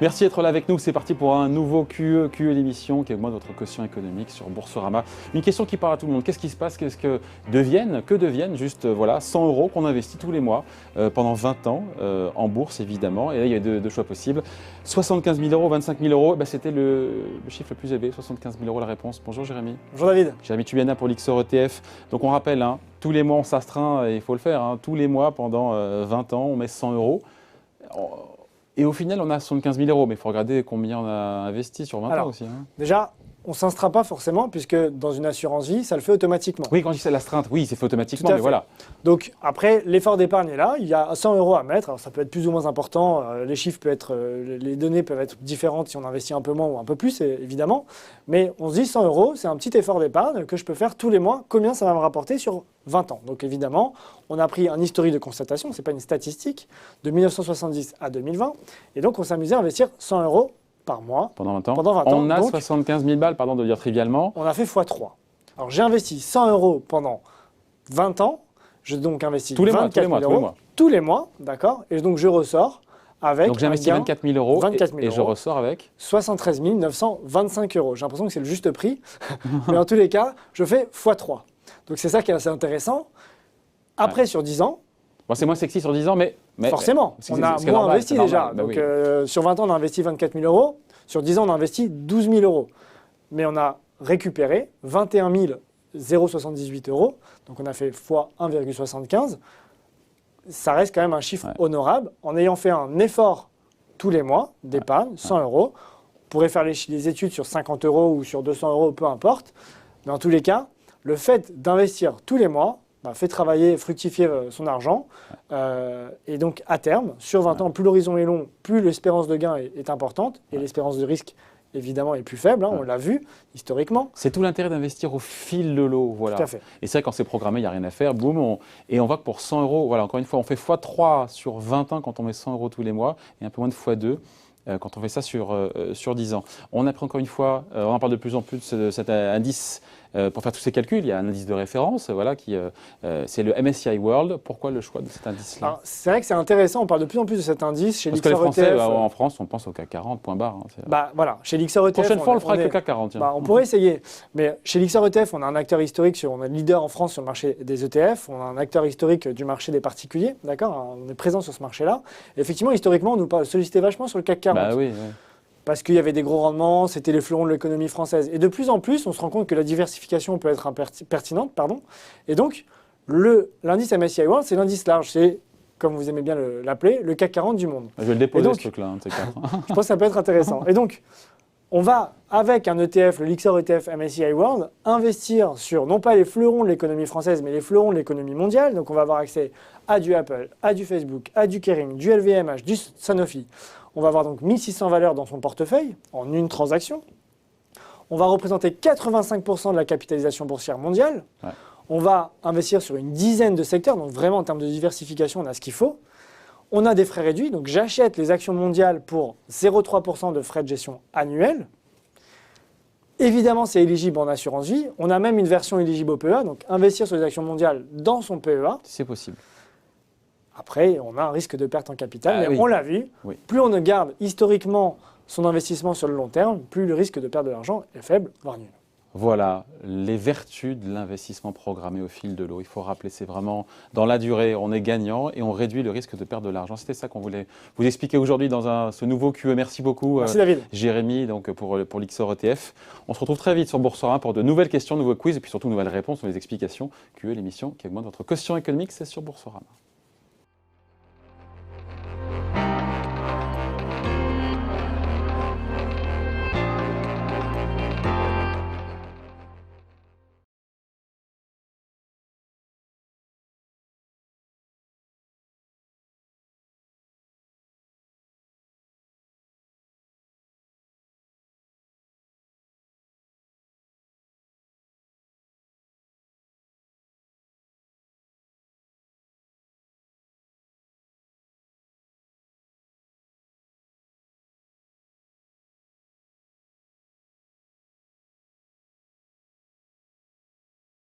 Merci d'être là avec nous. C'est parti pour un nouveau QE l'émission qui augmente votre quotient économique sur Boursorama. Une question qui parle à tout le monde. Qu'est-ce qui se passe? Que deviennent juste voilà, 100 € qu'on investit tous les mois pendant 20 ans en bourse évidemment. Et là, il y a deux choix possibles. 75 000 €, 25 000 €, c'était le chiffre le plus élevé. 75 000 € la réponse. Bonjour Jérémy. Bonjour David. Jérémy Tubiana pour l'XOR ETF. Donc on rappelle, hein, tous les mois on s'astreint, et il faut le faire, hein, tous les mois pendant 20 ans on met 100 €. Et au final, on a 75 000 €, mais il faut regarder combien on a investi sur 20 ans aussi. Hein. Déjà, on ne s'instreint pas forcément, puisque dans une assurance vie, ça le fait automatiquement. Oui, quand je dis c'est l'astreinte, oui, c'est fait automatiquement, mais voilà. Donc après, l'effort d'épargne est là, il y a 100 € à mettre, alors ça peut être plus ou moins important, les chiffres peuvent être, les données peuvent être différentes si on investit un peu moins ou un peu plus, évidemment, mais on se dit 100 €, c'est un petit effort d'épargne que je peux faire tous les mois, combien ça va me rapporter sur 20 ans. Donc évidemment, on a pris un historique de constatation, ce n'est pas une statistique, de 1970 à 2020, et donc on s'amusait à investir 100 € par mois. Pendant 20 ans. Pendant 20 ans. On a donc 75 000 balles, pardon de le dire trivialement. On a fait x3. Alors j'ai investi 100 € pendant 20 ans. J'ai donc investi tous les 24 000 €. Tous les mois, d'accord. Et donc je ressors avec. Donc j'ai investi 24 000 € et je ressors avec 73 925 €. J'ai l'impression que c'est le juste prix. Mais en tous les cas, je fais x3. Donc c'est ça qui est assez intéressant. Après, sur 10 ans. Bon, c'est moins sexy sur 10 ans, mais forcément, on a moins investi déjà. Bah donc oui. sur 20 ans, on a investi 24 000 €. Sur 10 ans, on a investi 12 000 €. Mais on a récupéré 21 078 €. Donc on a fait x 1,75. Ça reste quand même un chiffre honorable. En ayant fait un effort tous les mois d'épargne, 100 €. On pourrait faire les études sur 50 € ou sur 200 €, peu importe. Mais en tous les cas, le fait d'investir tous les mois fait travailler, fructifier son argent. Et donc, à terme, sur 20 ans, plus l'horizon est long, plus l'espérance de gain est importante. Et l'espérance de risque, évidemment, est plus faible. Hein, on l'a vu historiquement. C'est tout l'intérêt d'investir au fil de l'eau. Voilà. Tout à fait. Et c'est vrai, quand c'est programmé, il n'y a rien à faire. Boum. Et on voit que pour 100 €, voilà, encore une fois, on fait x3 sur 20 ans quand on met 100 € tous les mois et un peu moins de x2. Quand on fait ça sur 10 ans. On a pris encore une fois, on en parle de plus en plus de cet indice pour faire tous ces calculs. Il y a un indice de référence, voilà, c'est le MSCI World. Pourquoi le choix de cet indice-là? C'est vrai que c'est intéressant, on parle de plus en plus de cet indice chez l'XOR ETF. Parce que les Français, en France, on pense au CAC 40, point barre. Hein, voilà, chez l'XOR ETF. Prochaine fois, on le fera avec le CAC 40. On pourrait essayer. Mais chez l'XOR ETF, on a un acteur historique, on est leader en France sur le marché des ETF, on a un acteur historique du marché des particuliers, d'accord? On est présent sur ce marché-là. Effectivement, historiquement, on nous sollicitait vachement sur le CAC 40. Bah oui. Parce qu'il y avait des gros rendements, c'était les fleurons de l'économie française. Et de plus en plus, on se rend compte que la diversification peut être pertinente. Et donc, l'indice MSCI World, c'est l'indice large. C'est, comme vous aimez bien l'appeler, le CAC 40 du monde. Je vais le déposer, ce truc-là. Je pense que ça peut être intéressant. Et donc, on va, avec un ETF, le l'XOR ETF MSCI World, investir sur, non pas les fleurons de l'économie française, mais les fleurons de l'économie mondiale. Donc, on va avoir accès à du Apple, à du Facebook, à du Kering, du LVMH, du Sanofi. On va avoir donc 1600 valeurs dans son portefeuille en une transaction. On va représenter 85% de la capitalisation boursière mondiale. Ouais. On va investir sur une dizaine de secteurs. Donc vraiment, en termes de diversification, on a ce qu'il faut. On a des frais réduits. Donc j'achète les actions mondiales pour 0,3% de frais de gestion annuels. Évidemment, c'est éligible en assurance vie. On a même une version éligible au PEA. Donc investir sur les actions mondiales dans son PEA. C'est possible. Après, on a un risque de perte en capital, mais on l'a vu, plus on ne garde historiquement son investissement sur le long terme, plus le risque de perte de l'argent est faible, voire nul. Voilà, les vertus de l'investissement programmé au fil de l'eau. Il faut rappeler, c'est vraiment dans la durée, on est gagnant et on réduit le risque de perte de l'argent. C'était ça qu'on voulait vous expliquer aujourd'hui dans ce nouveau QE. Merci beaucoup, David. Jérémy, donc pour l'XOR ETF. On se retrouve très vite sur Boursorama pour de nouvelles questions, de nouveaux quiz et puis surtout de nouvelles réponses sur les explications QE, l'émission qui augmente votre quotient économique, c'est sur Boursorama.